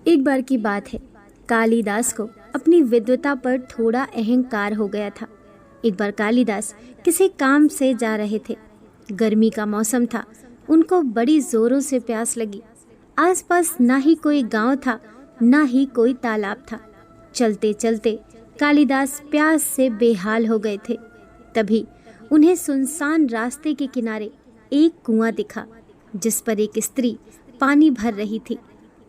एक बार की बात है, कालिदास को अपनी विद्वता पर थोड़ा अहंकार हो गया था। एक बार कालिदास किसी काम से जा रहे थे। गर्मी का मौसम था। उनको बड़ी जोरों से प्यास लगी। आसपास ना ही कोई गांव था, ना ही कोई तालाब था। चलते चलते कालिदास प्यास से बेहाल हो गए थे। तभी उन्हें सुनसान रास्ते के किनारे एक कुआं दिखा, जिस पर एक स्त्री पानी भर रही थी।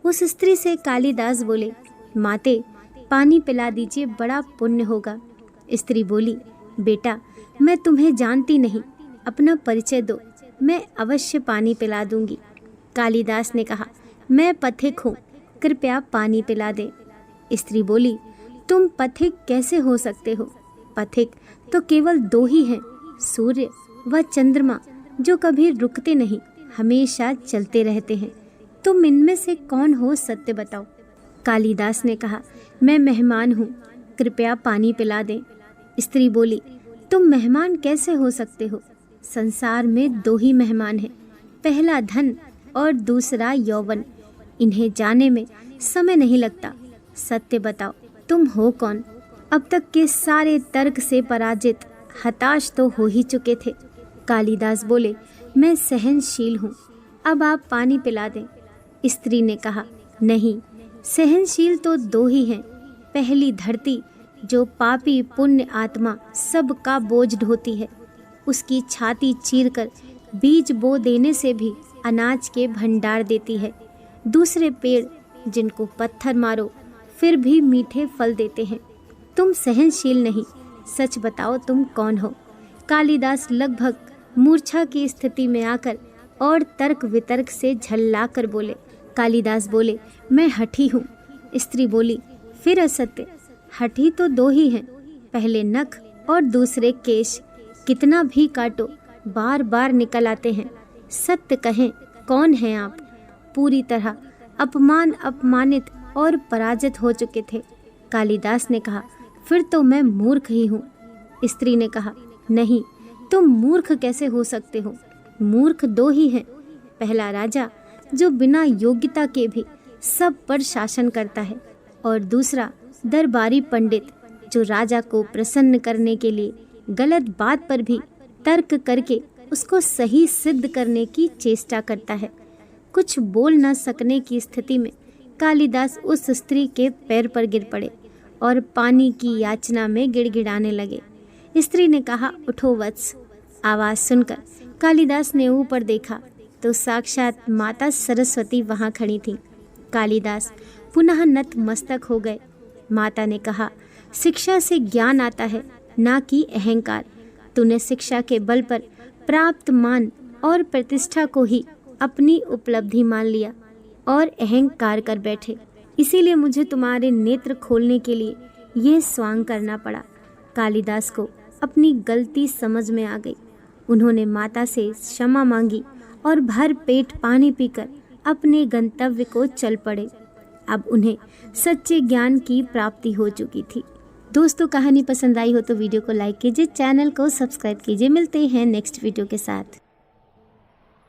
उस स्त्री से कालिदास बोले, माते, पानी पिला दीजिए, बड़ा पुण्य होगा। स्त्री बोली, बेटा, मैं तुम्हें जानती नहीं, अपना परिचय दो, मैं अवश्य पानी पिला दूंगी। कालिदास ने कहा, मैं पथिक हूँ, कृपया पानी पिला दे। स्त्री बोली, तुम पथिक कैसे हो सकते हो? पथिक तो केवल दो ही हैं, सूर्य व चंद्रमा, जो कभी रुकते नहीं, हमेशा चलते रहते हैं। तुम इनमें से कौन हो, सत्य बताओ। कालिदास ने कहा, मैं मेहमान हूँ, कृपया पानी पिला दें। स्त्री बोली, तुम मेहमान कैसे हो सकते हो? संसार में दो ही मेहमान हैं, पहला धन और दूसरा यौवन। इन्हें जाने में समय नहीं लगता। सत्य बताओ, तुम हो कौन? अब तक के सारे तर्क से पराजित, हताश तो हो ही चुके थे। कालिदास बोले, मैं सहनशील हूँ, अब आप पानी पिला दें। स्त्री ने कहा, नहीं, सहनशील तो दो ही हैं। पहली धरती, जो पापी पुण्य आत्मा सबका बोझ ढोती है, उसकी छाती चीरकर बीज बो देने से भी अनाज के भंडार देती है। दूसरे पेड़, जिनको पत्थर मारो फिर भी मीठे फल देते हैं। तुम सहनशील नहीं, सच बताओ, तुम कौन हो? कालिदास लगभग मूर्छा की स्थिति में आकर और तर्क वितर्क से झल्ला कर बोले। कालिदास बोले, मैं हठी हूँ। स्त्री बोली, फिर असत्य, हठी तो दो ही हैं, पहले नख और दूसरे केश, कितना भी काटो बार बार निकल आते हैं। सत्य कहें, कौन हैं आप? पूरी तरह अपमानित और पराजित हो चुके थे। कालिदास ने कहा, फिर तो मैं मूर्ख ही हूँ। स्त्री ने कहा, नहीं, तुम मूर्ख कैसे हो सकते हो? मूर्ख दो ही हैं, पहला राजा, जो बिना योग्यता के भी सब पर शासन करता है, और दूसरा दरबारी पंडित, जो राजा को प्रसन्न करने के लिए गलत बात पर भी तर्क करके उसको सही सिद्ध करने की चेष्टा करता है। कुछ बोल न सकने की स्थिति में कालिदास उस स्त्री के पैर पर गिर पड़े और पानी की याचना में गिड़गिड़ाने लगे। स्त्री ने कहा, उठो वत्स। आवाज़ सुनकर कालिदास ने ऊपर देखा तो साक्षात माता सरस्वती वहाँ खड़ी थी। कालिदास पुनः नतमस्तक हो गए। माता ने कहा, शिक्षा से ज्ञान आता है, ना कि अहंकार। तूने शिक्षा के बल पर प्राप्त मान और प्रतिष्ठा को ही अपनी उपलब्धि मान लिया और अहंकार कर बैठे। इसीलिए मुझे तुम्हारे नेत्र खोलने के लिए यह स्वांग करना पड़ा। कालिदास को अपनी गलती समझ में आ गई। उन्होंने माता से क्षमा मांगी और भर पेट पानी पीकर अपने गंतव्य को चल पड़े। अब उन्हें सच्चे ज्ञान की प्राप्ति हो चुकी थी। दोस्तों, कहानी पसंद आई हो तो वीडियो को लाइक कीजिए, चैनल को सब्सक्राइब कीजिए। मिलते हैं नेक्स्ट वीडियो के साथ।